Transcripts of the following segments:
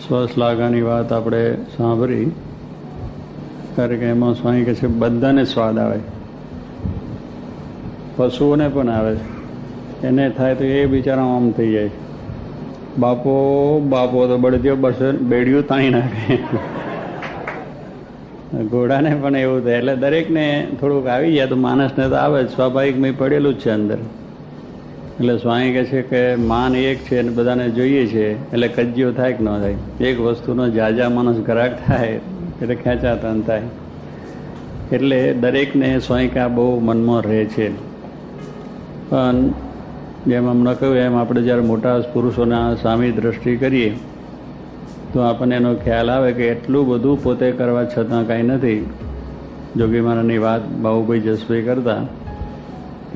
સ્વશ્લાઘાની વાત આપણે સાંભળી, કારણ કે એમાં સ્વામી કહે છે બધાને સ્વાદ આવે, પશુઓને પણ આવે, એને થાય તો એ બિચારા આમ થઈ જાય, બાપો બાપો તો બળદ્યો બેડિયું તાણી નાખે. ઘોડાને પણ એવું થાય. એટલે દરેકને થોડુંક આવી જાય તો માણસને તો આવે જ, સ્વાભાવિક મેં પડેલું જ છે અંદર. એટલે સ્વામી કહે છે કે માન એક છે અને બધાને જોઈએ છે, એટલે કજ્યો થાય કે ન થાય. એક વસ્તુનો જાજા માણસ ગ્રાહક થાય એટલે ખેંચાતાન થાય. એટલે દરેકને સ્વામી કે આ બહુ મનમાં રહે છે. પણ જેમ હમણાં કહ્યું એમ આપણે જ્યારે મોટા પુરુષોના સામી દ્રષ્ટિ કરીએ તો આપણને એનો ખ્યાલ આવે કે એટલું બધું પોતે કરવા છતાં કાંઈ નથી. જોગી મહારાજની વાત બાબુભાઈ જસભાઈ કરતા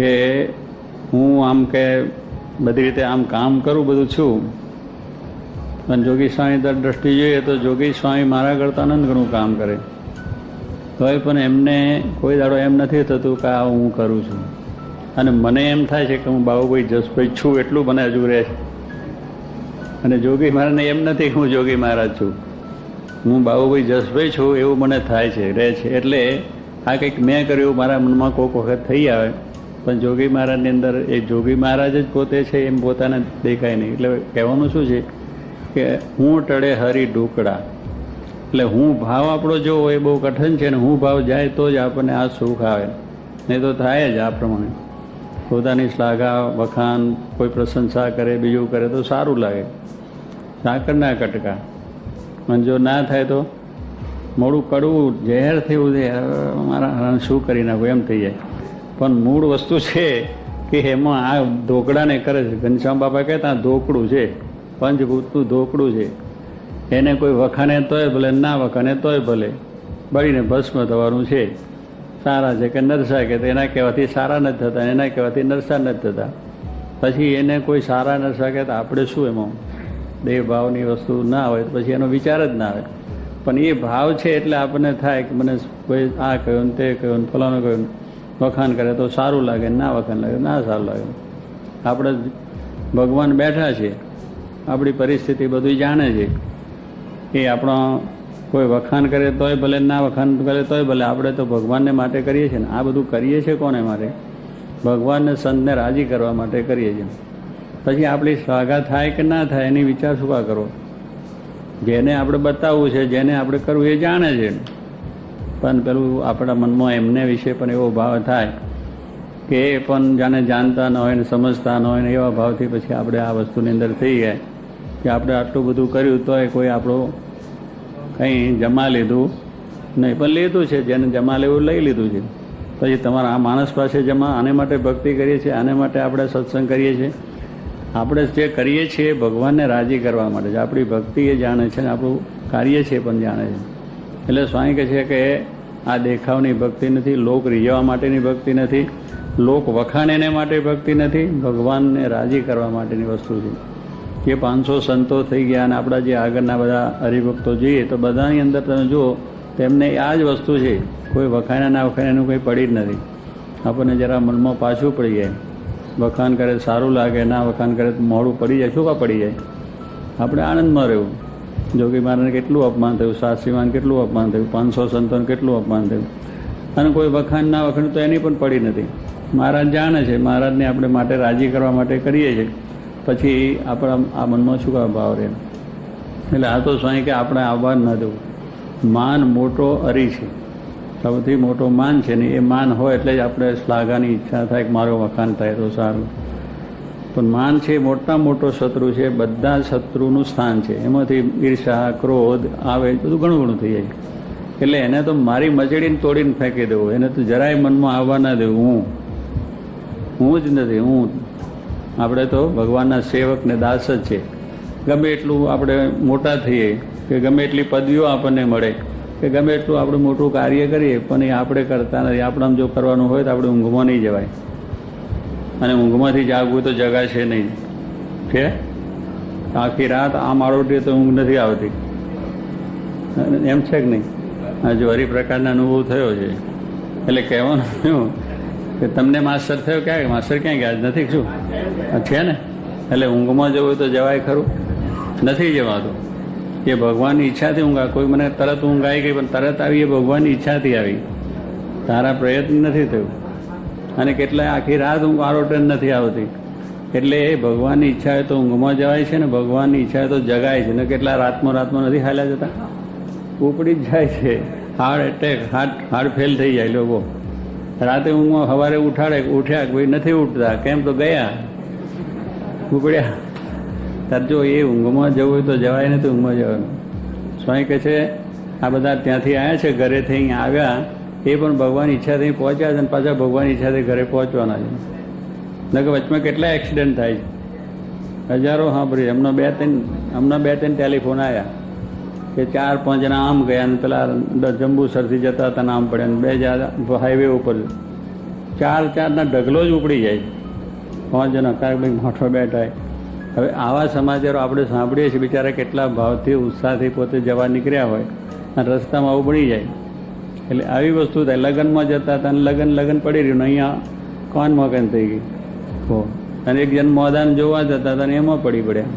કે હું આમ કે બધી રીતે આમ કામ કરું બધું છું, પણ જોગી સ્વામી દ્રષ્ટિ જોઈએ તો જોગી સ્વામી મારા કરતાં અનંત ઘણું કામ કરે, તોય પણ એમને કોઈ દાડો એમ નથી થતું કે આ હું કરું છું. અને મને એમ થાય છે કે હું બાબુભાઈ જસભાઈ છું એટલું મને હજુ રહે છે. અને જોગી મહારાજને એમ નથી કે હું જોગી મહારાજ છું, હું બાબુભાઈ જસભાઈ છું એવું મને થાય છે, રહે છે. એટલે આ કંઈક મેં કર્યું મારા મનમાં કોઈક વખત થઈ આવે, પણ જોગી મહારાજની અંદર એ જોગી મહારાજ જ પોતે છે એમ પોતાને દેખાય નહીં. એટલે કહેવાનું શું છે કે હું ટળે હરી ઢુકડા. એટલે હું ભાવ આપણો જો એ બહુ કઠિન છે, ને હું ભાવ જાય તો જ આપણને આ સુખ આવે, નહીં તો થાય જ આ પ્રમાણે. પોતાની શ્લાઘા વખાણ કોઈ પ્રશંસા કરે બીજું કરે તો સારું લાગે, સાકરના કટકા. અને જો ના થાય તો મોડું કડવું ઝેર થયું છે, મારા શું કરી નાખું એમ થઈ જાય. પણ મૂળ વસ્તુ છે કે એમાં આ ધોકડાને કરે છે. ઘનશ્યામ બાપા કહેતા ધોકડું છે, પંચભૂતનું ધોકડું છે. એને કોઈ વખાને તોય ભલે, ના વખાને તોય ભલે, બળીને ભસ્મ થવાનું છે. સારા છે કે નરસા કે એના કહેવાથી સારા નથી થતા, એના કહેવાથી નરસા નથી થતા. પછી એને કોઈ સારા નરસા કહેતા આપણે શું એમાં દેહ ભાવની વસ્તુ ના હોય તો પછી એનો વિચાર જ ના આવે. પણ એ ભાવ છે એટલે આપણને થાય કે મને કોઈ આ કહ્યું ને તે કહ્યું ને ફલાણું કહ્યું, વખાણ કરે તો સારું લાગે, ના વખાણ લાગે ના સારું લાગે. આપણે ભગવાન બેઠા છે, આપણી પરિસ્થિતિ બધું જાણે છે. એ આપણો કોઈ વખાણ કરે તોય ભલે, ના વખાણ કરે તોય ભલે, આપણે તો ભગવાનને માટે કરીએ છીએ ને. આ બધું કરીએ છીએ કોને માટે? ભગવાનને સંતને રાજી કરવા માટે કરીએ છીએ. પછી આપણી શ્લાઘા થાય કે ના થાય એની વિચાર શું કા કરો? જેને આપણે બતાવવું છે, જેને આપણે કરવું એ જાણે છે. પણ પેલું આપણા મનમાં એમને વિશે પણ એવો ભાવ થાય કે એ પણ જાણે જાણતા ન હોય ને સમજતા ન હોય ને એવા ભાવથી પછી આપણે આ વસ્તુની અંદર થઈ ગયા કે આપણે આટલું બધું કર્યું તોય કોઈ આપણું કંઈ જમા લીધું નહીં. પણ લીધું છે, જેને જમા લેવું લઈ લીધું છે. પછી તમારા આ માણસ પાસે જમા, આને માટે ભક્તિ કરીએ છીએ, આને માટે આપણે સત્સંગ કરીએ છીએ. આપણે જે કરીએ છીએ ભગવાનને રાજી કરવા માટે છે. આપણી ભક્તિ એ જાણે છે ને આપણું કાર્ય છે પણ જાણે છે. એટલે સ્વામી કહે છે કે આ દેખાવની ભક્તિ નથી, લોક રીઝવવા માટેની ભક્તિ નથી, લોક વખાણે એને માટે ભક્તિ નથી, ભગવાનને રાજી કરવા માટેની વસ્તુ છે. જે 500 સંતો થઈ ગયા અને આપણા જે આગળના બધા હરિભક્તો જોઈએ તો બધાની અંદર તમે જુઓ તેમને આ જ વસ્તુ છે. કોઈ વખાણે ના વખાણે એનું કંઈ પડી જ નથી. આપણને જરા મનમાં પાછું પડી જાય, વખાણ કરે સારું લાગે, ના વખાણ કરે તો મોડું પડી જાય. શું કા પડી જાય? આપણે આનંદમાં રહેવું. જોગી મહારાજને કેટલું અપમાન થયું, શાસ્ત્રીમાન કેટલું અપમાન થયું, 500 સંતોને કેટલું અપમાન થયું, અને કોઈ વખાણ ના વખાણ તો એની પણ પડી નથી. મહારાજ જાણે છે, મહારાજને આપણે માટે રાજી કરવા માટે કરીએ છીએ. પછી આપણા આ મનમાં શું કા ભાવ રહે? એટલે આ તો સ્વામી કે આપણે આવવા ન દેવું. માન મોટો હરી છે, સૌથી મોટો માન છે ને. એ માન હોય એટલે જ આપણે શ્લાઘાની ઈચ્છા થાય કે મારો વખાણ થાય તો સારું. પણ માન છે મોટા મોટો શત્રુ છે, બધા શત્રુનું સ્થાન છે. એમાંથી ઈર્ષા ક્રોધ આવે બધું ઘણું ઘણું થઈ જાય. એટલે એને તો મારી મચડીને તોડીને ફેંકી દેવું, એને તો જરાય મનમાં આવવા ના દેવું. હું જ નથી, હું. આપણે તો ભગવાનના સેવક ને દાસ જ છે. ગમે એટલું આપણે મોટા થઈએ કે ગમે એટલી પદવીઓ આપણને મળે કે ગમે એટલું આપણે મોટું કાર્ય કરીએ પણ એ આપણે કરતા નથી. આપણે જો કરવાનું હોય તો આપણે ઊંઘમાં નહીં જવાય, અને ઊંઘમાંથી જાગવું તો જગા છે નહીં. કે આખી રાત આમ આરોટીએ તો ઊંઘ નથી આવતી, એમ છે કે નહીં? આ જો હરિપ્રકારના અનુભવ થયો છે. એટલે કહેવાનું શું કે તમને માસ્ટર થયો ક્યાં? માસ્ટર ક્યાં ગયા? નથી શું છે ને? એટલે ઊંઘમાં જવું તો જવાય ખરું? નથી જવાતું. એ ભગવાનની ઈચ્છાથી ઊંઘ આવી. કોઈ મને તરત ઊંઘ આવી ગઈ પણ તરત આવી, એ ભગવાનની ઈચ્છાથી આવી, તારા પ્રયત્ન નથી થયું. અને કેટલાય આખી રાત ઊંઘ આરોટન નથી આવતી. એટલે એ ભગવાનની ઈચ્છા હોય તો ઊંઘમાં જવાય છે ને ભગવાનની ઈચ્છા હોય તો જગાય છે. ને કેટલા રાતમાં નથી હાલ્યા જતા, ઉપડી જ જાય છે. હાર્ટ એટેક, હાર્ટ ફેલ થઈ જાય લોકો. રાતે ઊંઘમાં સવારે ઉઠ્યા ભાઈ નથી ઉઠતા, કેમ તો ગયા ઉપડ્યા. તાર જો એ ઊંઘમાં જવું હોય તો જવાય ને, તો ઊંઘમાં જવાનું. સ્વામી કહે છે આ બધા ત્યાંથી આવ્યા છે, ઘરેથી અહીંયા આવ્યા, એ પણ ભગવાનની ઈચ્છાથી પહોંચ્યા છે અને પાછા ભગવાનની ઈચ્છાથી ઘરે પહોંચવાના છે. ન કે વચમાં કેટલા એક્સિડન્ટ થાય છે, હજારો સાંભળી. હમણાં બે ત્રણ ટેલિફોન આવ્યા કે 4-5 જણા આમ ગયા અને પેલા જંબુસરથી જતા હતા આમ પડ્યા, અને 2 હાઈવે ઉપર 4-4ના ઢગલો જ ઉપડી જાય, 5 જણા કાંઈક ભાઈ મોટો બેઠા. હવે આવા સમાચારો આપણે સાંભળીએ છીએ. બિચારા કેટલા ભાવથી ઉત્સાહથી પોતે જવા નીકળ્યા હોય અને રસ્તામાં ઉપડી જાય. એટલે આવી વસ્તુ થાય. લગ્નમાં જતા હતા અને લગ્ન પડી રહ્યું ને અહીંયા કોણ મકાન થઈ ગઈ હો. અને એક જણ મોદાન જોવા જતા હતા ને એમાં પડી પડ્યા.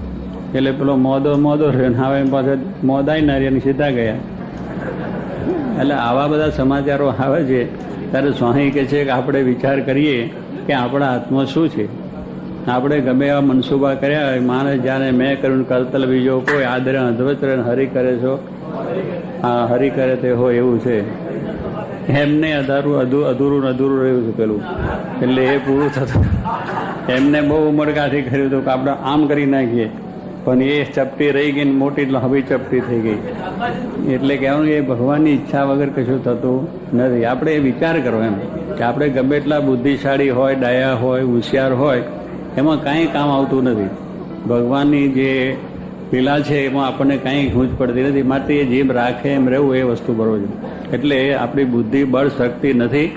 એટલે પેલો મોદો રહ્યો ને હવે પાસે મોદાય ના રહ્યા સીધા ગયા. એટલે આવા બધા સમાચારો આવે છે. ત્યારે સ્વામી કહે છે કે આપણે વિચાર કરીએ કે આપણા હાથમાં શું છે. આપણે ગમે એવા મનસુબા કર્યા હોય, માણસ જાણે મેં કર્યું કરતલ બીજો કોઈ, આદરે અધવત્ર હરી કરે છો, હા હરી કરે તે હોય એવું છે. એમને અધૂરું રહ્યું છે પેલું. એટલે એ પૂરું થતું. એમને બહુ ઉમરગાથી કર્યું હતું કે આપણે આમ કરી નાખીએ, પણ એ ચપટી રહી ગઈ ને મોટી હવે ચપટી થઈ ગઈ. એટલે કહેવાનું એ ભગવાનની ઈચ્છા વગર કશું થતું નથી. આપણે એ વિચાર કરો એમ કે આપણે ગમે એટલા બુદ્ધિશાળી હોય, ડાયા હોય, હોશિયાર હોય, એમાં કાંઈ કામ આવતું નથી. ભગવાનની જે લીલા છે એમાં આપણને કાંઈ ગૂંચ પડતી નથી. માટે એ જીભ રાખે એમ રહેવું એ વસ્તુ બરોબર છે. એટલે આપણી બુદ્ધિ બળ શક્તિ નથી,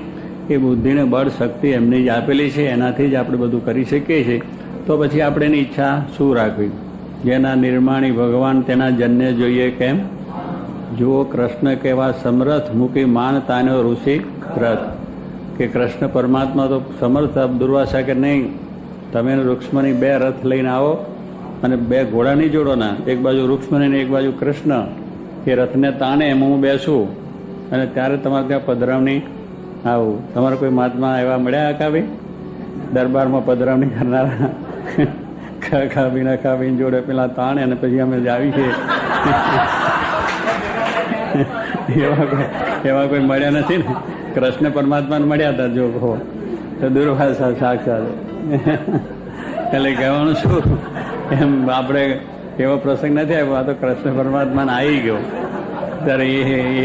એ બુદ્ધિને બળ શક્તિ એમની જ આપેલી છે, એનાથી જ આપણે બધું કરી શકીએ છીએ. તો પછી આપણે એની ઈચ્છા શું રાખવી. જેના નિર્માણી ભગવાન તેના જનને જોઈએ કેમ. જુઓ કૃષ્ણ કેવા સમર્થ, મૂકી માન તાનો ઋષિ રથ. કે કૃષ્ણ પરમાત્મા તો સમર્થ. દુર્વાસા કે નહીં, તમે રૂક્ષ્મણી 2 રથ લઈને આવો અને 2 ઘોડા નહીં જોડો ના, એક બાજુ રૂક્ષ્મણી ને એક બાજુ કૃષ્ણ. એ રથને તાણે એમાં હું બેસું અને ત્યારે તમારે ત્યાં પધરામણી આવું. તમારે કોઈ મહાત્મા એવા મળ્યા કા ભાઈ દરબારમાં પધરામણી કરનારા? ખાવીને જોડે પેલા તાણે અને પછી અમે જ આવી છીએ. એવા કોઈ મળ્યા નથી ને. કૃષ્ણ પરમાત્માને મળ્યા હતા જો કહો તો દુર્વાસા સાક્ષાત. એટલે કહેવાનું શું, એમ આપણે એવો પ્રસંગ નથી આવ્યો. આ તો કૃષ્ણ પરમાત્માને આવી ગયો. ત્યારે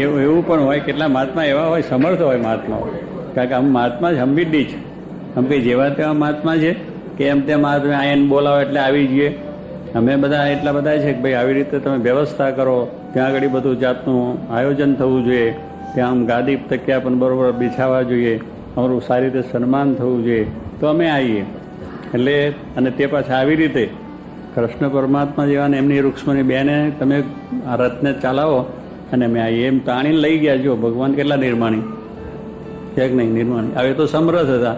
એવું પણ હોય, કેટલા મહાત્મા એવા હોય, સમર્થ હોય મહાત્મા. કારણ કે આમ મહાત્મા જ હંબીડી છે. આમ કંઈ જેવા તેવા મહાત્મા છે કે એમ તેમ મહાત્મા આયન બોલાવો એટલે આવી જઈએ. અમે બધા એટલા બધા છે કે ભાઈ આવી રીતે તમે વ્યવસ્થા કરો, ત્યાં આગળ બધું જાતનું આયોજન થવું જોઈએ, ત્યાં આમ ગાદી તકિયા પણ બરોબર બિછાવવા જોઈએ, અમારું સારી રીતે સન્માન થવું જોઈએ, તો અમે આવીએ. એટલે અને તે પાછા આવી રીતે કૃષ્ણ પરમાત્મા જેવા ને એમની રૂક્ષ્મણી બેને તમે આ રથને ચાલાવો અને અમે આવીએ. એમ તાણીને લઈ ગયા. જો ભગવાન કેટલા નિર્માણી છે કે નહીં નિર્માણી. હવે તો સમરથ હતા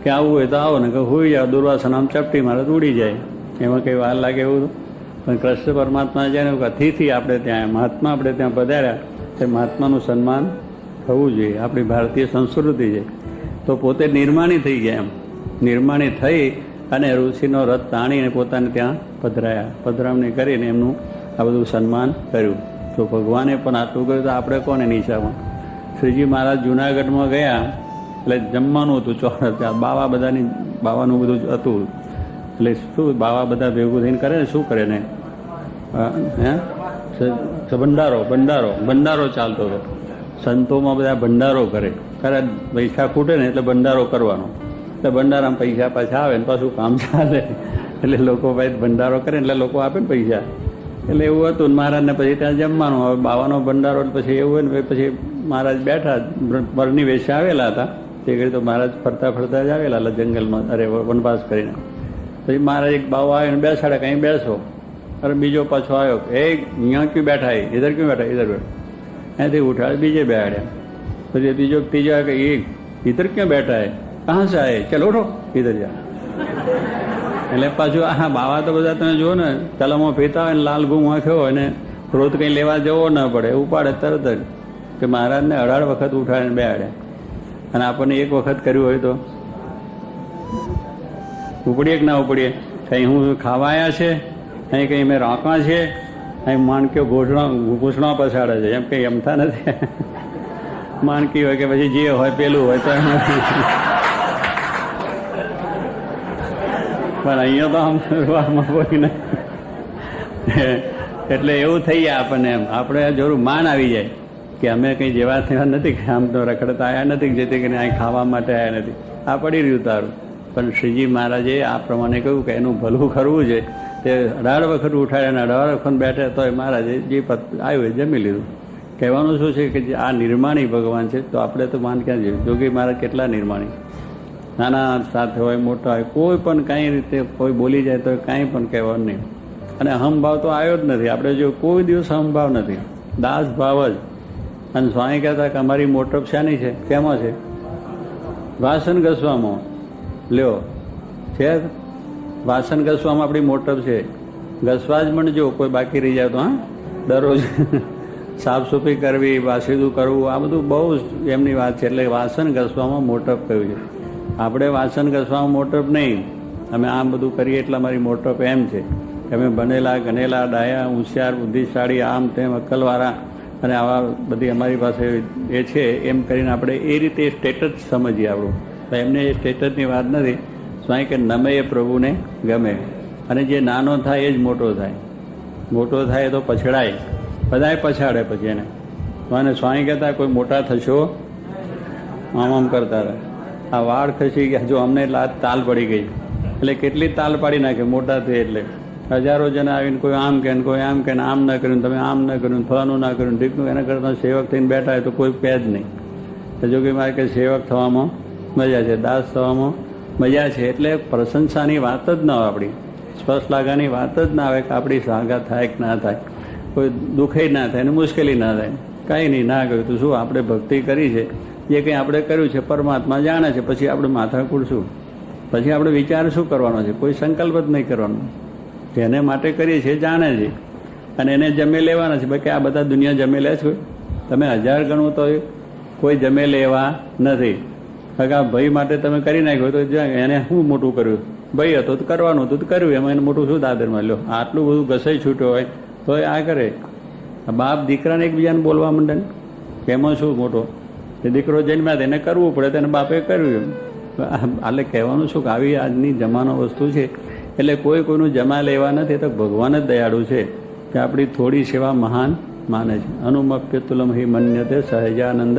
કે આવવું હોય તો આવો ને કે હોઈ જાઓ. દુર્વાસન આમ ચપટી મારે તો ઉડી જાય, એમાં કંઈ વાર લાગે એવું. પણ કૃષ્ણ પરમાત્મા છે ને અતિથિ આપણે ત્યાં મહાત્મા આપણે ત્યાં પધાર્યા, તે મહાત્માનું સન્માન થવું જોઈએ. આપણી ભારતીય સંસ્કૃતિ છે. તો પોતે નિર્માણી થઈ ગયા. એમ નિર્માણી થઈ અને ઋષિનો રથ તાણીને પોતાને ત્યાં પધરાયા. પધરામણી કરીને એમનું આ બધું સન્માન કર્યું. તો ભગવાને પણ આટલું કર્યું તો આપણે કોને નિશામાં. શ્રીજી મહારાજ જુનાગઢમાં ગયા એટલે જમવાનું હતું ચોરસ. ત્યાં બાવાનું બધું હતું. એટલે શું બાવા બધા ભેગું થઈને કરે ને શું કરે ને હે ભંડારો ચાલતો હતો. સંતોમાં બધા ભંડારો કરે પૈસા ખૂટે ને એટલે ભંડારો કરવાનો. એટલે ભંડારામાં પૈસા પાછા આવે ને પાછું કામ ચાલે. એટલે લોકો ભાઈ ભંડારો કરે એટલે લોકો આપે ને પૈસા. એટલે એવું હતું. મહારાજને પછી ત્યાં જમવાનું. હવે બાવાનો ભંડારો પછી એવું હોય ને પછી મહારાજ બેઠા બરની વેશે આવેલા હતા. તે ઘડી તો મહારાજ ફરતા જ આવેલા હતા જંગલમાં. અરે વનવાસ કરીને પછી મહારાજ એક બાવો આવ્યો ને બેસાડે કંઈ બેસો. અરે બીજો પાછો આવ્યો એ અહીંયા ક્યું બેઠા ઇધર ક્યું બેઠા ઇધર બેઠા. અહીંથી ઉઠાડે બીજે બેહાડ્યા. પછી ત્રીજો કે ઇધર ક્યાં બેઠા હે કહાં સે આયે ચલો ઉઠો ઇધર જા. એટલે પાછું હા બાવા તો બધા તમે જુઓ ને તલામાં પીતા હોય ને લાલ ગુમ વાંખ્યો હોય ને ક્રોધ કંઈ લેવા જવો ન પડે, ઉપાડે તરત જ કે મહારાજને 18 વખત ઉઠાડીને બેહાડ્યા. અને આપણને એક વખત કર્યું હોય તો ઉપડીએ કે ના ઉપડીએ? કંઈ હું ખાવા આવ્યા છે, અહીં કંઈ મેં રોકા છે, અહીં માણકીઓ ઘૂંસણો પછાડે છે, એમ કંઈ એમતા નથી. માણકી હોય કે પછી જે હોય પેલું હોય તો પણ અહીંયા તો આમ કોઈ નહીં. એટલે એવું થઈ જાય આપણને, એમ આપણે જરૂર માન આવી જાય કે અમે કંઈ જેવા થયા નથી, કે આમ તો રખડતા આવ્યા નથી, જેથી કરીને અહીં ખાવા માટે આવ્યા નથી. આ પડી રહ્યું તારું. પણ શ્રીજી મહારાજે આ પ્રમાણે કહ્યું કે એનું ભલું કરવું છે. તે 18 વખત ઉઠાડ્યા અને 18 વખત બેઠા તો મહારાજે જે આવ્યું એ જમી લીધું. કહેવાનું શું છે કે આ નિર્માણી ભગવાન છે, તો આપણે તો માન ક્યાં જોઈએ? જોગી મહારાજ કેટલા નિર્માણી, નાના સાથે હોય મોટા હોય, કોઈ પણ કાંઈ રીતે કોઈ બોલી જાય તો કાંઈ પણ કહેવાનું નહીં. અને અહમભાવ તો આવ્યો જ નથી. આપણે જો કોઈ દિવસ અહમભાવ નથી, દાસ ભાવ જ. અને સ્વામી કહેતા કે અમારી મોટપ શાની છે? કેમાં છે? વાસણ ઘસવામાં. લ્યો છે વાસણ ઘસવામાં આપણી મોટપ છે. ઘસવા જ પણ જો કોઈ બાકી રહી જાય તો હા દરરોજ સાફ સફાઈ કરવી, વાસીદું કરવું, આ બધું બહુ એમની વાત છે. એટલે વાસણ ઘસવામાં મોટપ કહ્યું છે. આપણે વાસણ ઘસવામાં મોટપ નહીં, અમે આમ બધું કરીએ એટલે અમારી મોટપ એમ છે કે અમે બનેલા ગણેલા ડાયા હોશિયાર બુદ્ધિશાળી આમ તેમ અક્કલવાળા અને આવા બધી અમારી પાસે એ છે, એમ કરીને આપણે એ રીતે સ્ટેટસ સમજીએ આપણું. એમને એ સ્ટેટસની વાત નથી. સ્વામી કે નમે એ પ્રભુને ગમે. અને જે નાનો થાય એ જ મોટો થાય. મોટો થાય તો પછડાય, બધાએ પછાડે પછી એને. અને સ્વામી કહેતા કોઈ મોટા થશો આમ આમ કરતા રહે. આ વાળ ખસી ગયા, જો અમને એટલે આ તાલ પડી ગઈ. એટલે કેટલી તાલ પાડી નાખે મોટા થઈ એટલે. હજારો જણા આવીને કોઈ આમ કે કોઈ આમ કે આમ ન કર્યું, તમે આમ ન કર્યું, ફલાનું ના કર્યું, ઢીકનું. એના કરતાં સેવક થઈને બેઠા હોય તો કોઈ પે જ નહીં. જો કે મારે કે સેવક થવામાં મજા છે, દાસ થવામાં મજા છે. એટલે પ્રશંસાની વાત જ ના આવે, આપણી સ્પર્શ લાગાની વાત જ ના આવે કે આપણી સાગા થાય કે ના થાય, કોઈ દુઃખે ના થાય અને મુશ્કેલી ના થાય. કાંઈ નહીં, ના કહ્યું તો શું? આપણે ભક્તિ કરી છે, જે કંઈ આપણે કર્યું છે પરમાત્મા જાણે છે. પછી આપણે માથા કૂડશું, પછી આપણે વિચાર શું કરવાનો છે? કોઈ સંકલ્પ જ નહીં કરવાનો. જેને માટે કરીએ છીએ જાણે છે અને એને જમે લેવાના છે. બાકી આ બધા દુનિયા જમે લે છે? તમે 1000 ગણું તો કોઈ જમે લેવા નથી. કારણ ભાઈ માટે તમે કરી નાખ્યો તો એને શું મોટું કર્યું? ભાઈ હતો તો કરવાનું હતું તો કર્યું, એમાં એને મોટું શું દાદરમાં લ્યો? આટલું બધું ઘસાઈ છૂટ્યો હોય તો આ કરે. બાપ દીકરાને એકબીજાને બોલવા માંડે ને, એમાં શું મોટો? એ દીકરો જન્મ્યા એને કરવું પડે, તેને બાપે કર્યું. એટલે કહેવાનું શું કે આવી આજની જમાનો વસ્તુ છે. એટલે કોઈ કોઈનું જમા લેવા નથી. તો ભગવાન જ દયાળુ છે કે આપણી થોડી સેવા મહાન માને છે. અનુમપ્ય તુલમ હિ મન્યતે સહજાનંદ,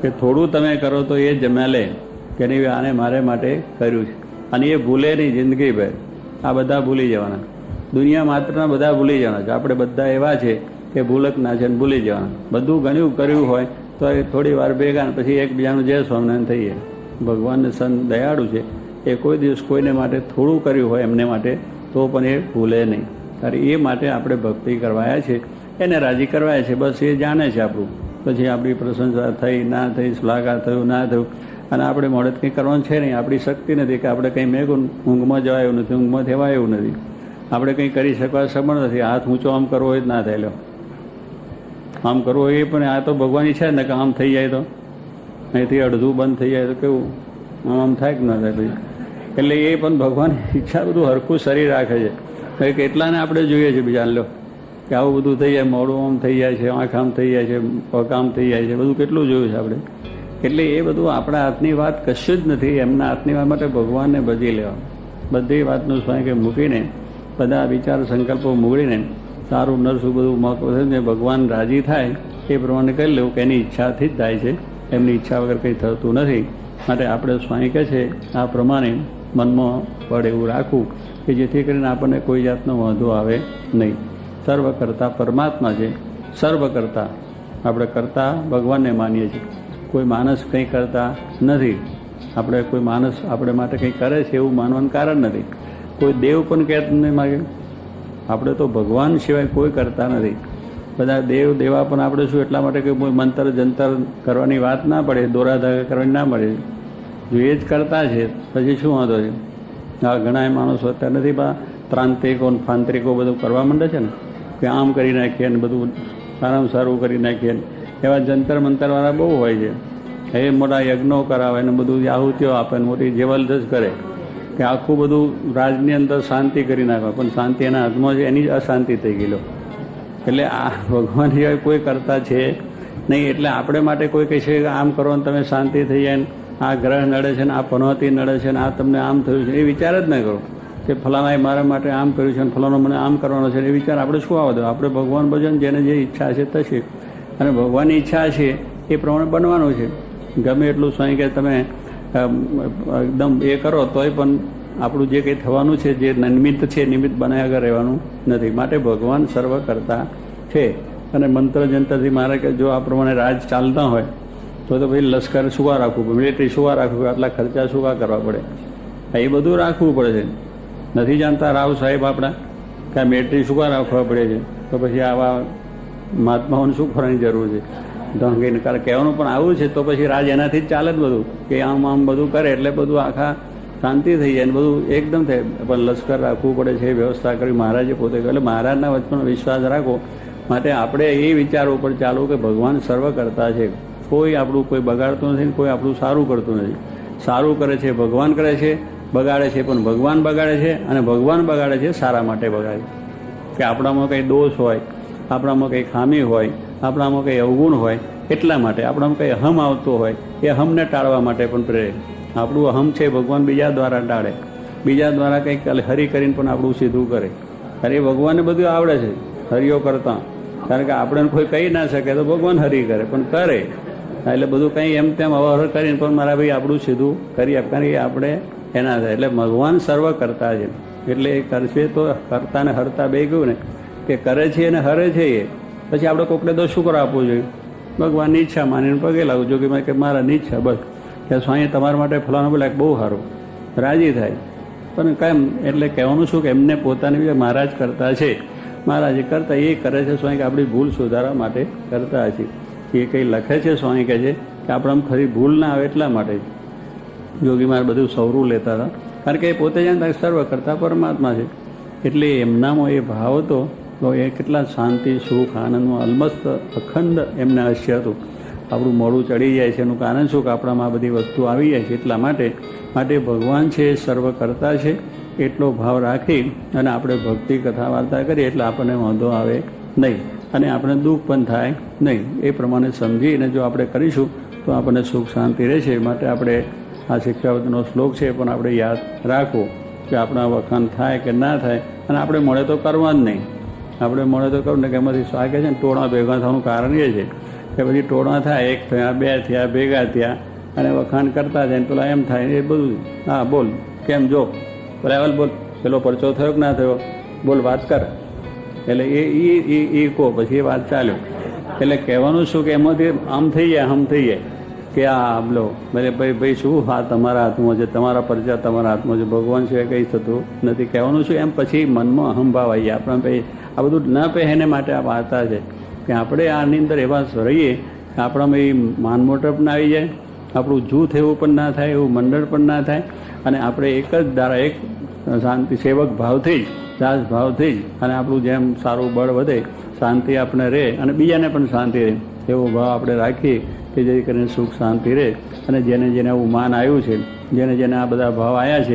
કે થોડું તમે કરો તો એ જમ્યા લે કે નહીં આને મારે માટે કર્યું છે. અને એ ભૂલે નહીં જિંદગીભર. આ બધા ભૂલી જવાના, દુનિયા માત્રના બધા ભૂલી જવાના છે. આપણે બધા એવા છે કે ભૂલક ના છે ને ભૂલી જવાના. બધું ઘણું કર્યું હોય તો એ થોડી વાર ભેગા પછી એકબીજાનું જય સ્વામિનારાયણ થઈએ. ભગવાનને સંત દયાળુ છે. એ કોઈ દિવસ કોઈને માટે થોડું કર્યું હોય એમને માટે તો પણ એ ભૂલે નહીં. ત્યારે એ માટે આપણે ભક્તિ કરવાયા છે, એને રાજી કરવાયા છે. બસ એ જાણે છે આપણું. પછી આપણી પ્રશંસા થઈ ના થઈ, શ્લાઘા થયું ના થયું, અને આપણે મોડે કંઈ કરવાનું છે નહીં. આપણી શક્તિ નથી કે આપણે કંઈ મેં ઊંઘમાં જવાયું નથી, ઊંઘમાં થવાય એવું નથી. આપણે કંઈ કરી શકવા સમર્થ નથી. હાથ ઊંચો આમ કરવો હોય જ ના થાય. લો આમ કરવો એ પણ આ તો ભગવાનની છે ને કે આમ થઈ જાય તો અહીંથી અડધું બંધ થઈ જાય તો કેવું આમ થાય કે ના થાય ભાઈ? એટલે એ પણ ભગવાનની ઈચ્છા બધું હરખું શરીર રાખે છે. કંઈ કેટલાને આપણે જોઈએ છીએ બીજાને લો કે આવું બધું થઈ જાય, મોડું આમ થઈ જાય છે, આંખ આમ થઈ જાય છે, પગ આમ થઈ જાય છે, બધું કેટલું જોયું છે આપણે. એટલે એ બધું આપણા હાથની વાત કશું જ નથી. એમના હાથની વાત માટે ભગવાનને બધી લેવા, બધી વાતનું સ્વાય કે મૂકીને બધા વિચાર સંકલ્પો મૂકીને સારું નરસું બધું મહત્વ છે. ભગવાન રાજી થાય એ પ્રમાણે કરી લેવું કે એની ઈચ્છાથી જ થાય છે, એમની ઈચ્છા વગર કંઈ થતું નથી. માટે આપણે સ્વામી કહે છે આ પ્રમાણે મનમાં પડે એવું રાખવું કે જેથી કરીને આપણને કોઈ જાતનો વાંધો આવે નહીં. સર્વ કરતા પરમાત્મા છે, સર્વ કરતા આપણે કરતા ભગવાનને માનીએ છીએ. કોઈ માણસ કંઈ કરતા નથી. આપણે કોઈ માણસ આપણે માટે કંઈ કરે છે એવું માનવાનું કારણ નથી. કોઈ દેવ પણ કહેતું નહીં માગે. આપણે તો ભગવાન સિવાય કોઈ કરતા નથી. બધા દેવ દેવા પણ આપણે શું એટલા માટે કે કોઈ મંતર જંતર કરવાની વાત ના પડે, દોરા ધાગા કરવાની ના મળે. જો એ જ કરતા છે પછી શું વાંધો છે? આ ઘણા માણસો અત્યારે નથી, ત્રાંતિકો ફાંત્રિકો બધું કરવા માંડે છે ને, કે આમ કરી નાખીએ ને બધું સારામાં સારું કરી નાખીએ. એવા જંતર મંતરવાળા બહુ હોય છે. એ મોટા યજ્ઞો કરાવે ને બધું આહુતિઓ આપે ને મોટી જબરદસ્ત કરે કે આખું બધું રાજની અંદર શાંતિ કરી નાખે, પણ શાંતિ એના હાથમાં છે, એની જ અશાંતિ થઈ ગયેલો. એટલે આ ભગવાન સિવાય કોઈ કરતા છે નહીં. એટલે આપણે માટે કોઈ કહે છે કે આમ કરો ને તમે શાંતિ થઈ જાય ને આ ગ્રહ નડે છે ને આ પનોતી નડે છે ને આ તમને આમ થયું છે, એ વિચાર જ ન કરો કે ફલાણાએ મારા માટે આમ કર્યું છે અને ફલાણો મને આમ કરવાનો છે. એ વિચાર આપણે શું આવવા દો? આપણે ભગવાન ભજન જેને જે ઈચ્છા છે થશે, અને ભગવાનની ઈચ્છા છે એ પ્રમાણે બનવાનું છે. ગમે એટલું સ્વામી કે તમે એકદમ એ કરો તોય પણ આપણું જે કંઈ થવાનું છે, જે નિમિત્ત છે, નિમિત્ત બનાવ્યા આગળ રહેવાનું નથી. માટે ભગવાન સર્વ કરતા છે. અને મંત્ર જંતરથી મારે કે જો આ પ્રમાણે રાજ ચાલતા હોય તો ભાઈ લશ્કર શું કા રાખવું, મિલિટરી શું કા રાખવું, આટલા ખર્ચા શું કા કરવા પડે? એ બધું રાખવું પડે છે. નથી જાણતા રાવ સાહેબ આપણા કે આ મિલિટરી શું કા રાખવા પડે છે? તો પછી આવા મહાત્માઓને શું કરવાની જરૂર છે? ઢંગીને કારણ કહેવાનું પણ આવું છે તો પછી રાજ એનાથી જ ચાલે જ બધું, કે આમ આમ બધું કરે એટલે બધું આખા શાંતિ થઈ જાય ને બધું એકદમ થાય. પણ લશ્કર રાખવું પડે છે, વ્યવસ્થા કરી મહારાજે પોતે એટલે મહારાજના વચનો વિશ્વાસ રાખો. માટે આપણે એ વિચાર ઉપર ચાલવું કે ભગવાન સર્વ કરતા છે. કોઈ આપણું કોઈ બગાડતું નથી, કોઈ આપણું સારું કરતું નથી. સારું કરે છે ભગવાન કરે છે, બગાડે છે પણ ભગવાન બગાડે છે, અને ભગવાન બગાડે છે સારા માટે બગાડે છે. કે આપણામાં કંઈ દોષ હોય, આપણામાં કંઈ ખામી હોય, આપણામાં કંઈ અવગુણ હોય, એટલા માટે આપણામાં કંઈ અહમ આવતો હોય એ અહમને ટાળવા માટે પણ પ્રેરે. આપણું અહમ છે ભગવાન બીજા દ્વારા ટાળે, બીજા દ્વારા કંઈક હરી કરીને પણ આપણું સીધું કરે. અરે ભગવાનને બધું આવડે છે હરિયો કરતા, કારણ કે આપણે કોઈ કહી ના શકે તો ભગવાન હરી કરે, પણ કરે એટલે બધું કંઈ એમ તેમ અવહર કરીને પણ મારા ભાઈ આપણું સીધું કરી આપ, કારણ કે આપણે એના થાય. એટલે ભગવાન સર્વ કરતા છે. એટલે એ કરશે તો કરતા ને હરતા બે ગયું ને, કે કરે છે અને હરે છે એ. પછી આપણે કોકને તો શુક્ર આપવું જોઈએ, ભગવાનની ઈચ્છા માનીને પગે લાગવું જોઈએ કે મારાની ઈચ્છા બસ, કે સ્વામી તમારા માટે ફલાણું બોલે બહુ સારું, રાજી થાય. પણ કેમ એટલે કહેવાનું શું કે એમને પોતાની મહારાજ કરતા છે, મહારાજ કરતા એ કરે છે સ્વામી કે આપણી ભૂલ સુધારવા માટે કરતા છે. એ કંઈ લખે છે સ્વામી કહે છે કે આપણામાં ખરી ભૂલ ના આવે એટલા માટે યોગી મારે બધું સૌરું લેતા હતા, કારણ કે એ પોતે જાણતા સર્વ કરતા પરમાત્મા છે. એટલે એમનામાં એ ભાવ હતો તો એ કેટલા શાંતિ સુખ આનંદમાં અલમસ્ત અખંડ એમને હાસ્ય હતું. આપણું મોડું ચડી જાય છે એનું કારણ શું કે આપણામાં આ બધી વસ્તુ આવી જાય છે. એટલા માટે ભગવાન છે એ સર્વ કરતા છે એટલો ભાવ રાખી અને આપણે ભક્તિ કથા વાર્તા કરીએ એટલે આપણને વાંધો આવે નહીં અને આપણે દુઃખ પણ થાય નહીં. એ પ્રમાણે સમજીને જો આપણે કરીશું તો આપણને સુખ શાંતિ રહેશે. માટે આપણે આ શિક્ષાવતનો શ્લોક છે પણ આપણે યાદ રાખવો કે આપણા વખાણ થાય કે ના થાય, અને આપણે મળે તો કરવા જ નહીં. આપણે મળે તો કહું ને કે એમાંથી સ્વા કહે છે ને ટોળા ભેગા થવાનું કારણ એ છે કે બધી ટોળા થાય, એક થયા, બે થયા, ભેગા થયા અને વખાણ કરતા જાય ને પેલા એમ થાય એ બધું. હા બોલ કેમ જો બરાબર બોલ, પેલો પરચો થયો કે ના થયો, બોલ વાત કર. એટલે એ કહો પછી એ વાત ચાલ્યો. એટલે કહેવાનું શું કે એમાંથી આમ થઈ જાય, હમ થઈ જાય કે આ બોલો ભલે ભાઈ શું હા તમારા હાથમાં છે, તમારા પરચા તમારા હાથમાં છે, ભગવાન સિવાય કંઈ થતું નથી. કહેવાનું શું એમ પછી મનમાં અહંભાવ આવી જાય. આપણે ભાઈ આ બધું ન પહે એને માટે આ વાર્તા છે કે આપણે આની અંદર એવા રહીએ કે આપણામાં એ માનમોટપ ના આવી જાય, આપણું જૂથ એવું પણ ના થાય, એવું મંડળ પણ ના થાય, અને આપણે એક જ ધારા એક શાંતિ સેવક ભાવથી જ દાસ ભાવથી જ અને આપણું જેમ સારું બળ વધે, શાંતિ આપણે રહે અને બીજાને પણ શાંતિ રહે એવો ભાવ આપણે રાખીએ કે જેથી કરીને સુખ શાંતિ રહે. અને જેને જેને આવું માન આવ્યું છે, જેને જેને આ બધા ભાવ આવ્યા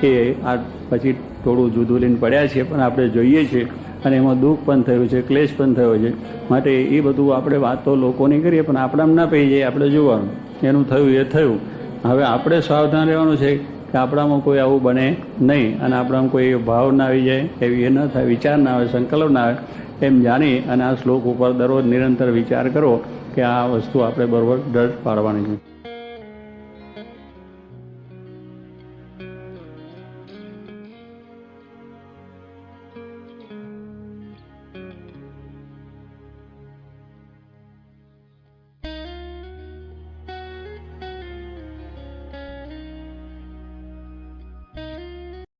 છે એ આ પછી થોડું જુદું લઈને પડ્યા છે પણ આપણે જોઈએ છીએ અને એમાં દુઃખ પણ થયું છે, ક્લેશ પણ થયો છે. માટે એ બધું આપણે વાતો લોકોની કરીએ પણ આપણામાં ના પડી જાય, આપણે જોવાનું એનું થયું એ થયું. હવે આપણે સાવધાન રહેવાનું છે કે આપણામાં કોઈ આવું બને નહીં અને આપણામાં કોઈ ભાવ ના આવી જાય, એવી એ ન થાય, વિચાર ના આવે, સંકલ્પ ના આવે એમ જાણી અને આ શ્લોક ઉપર દરરોજ નિરંતર વિચાર કરો કે આ વસ્તુ આપણે બરોબર ડર પાડવાની છે.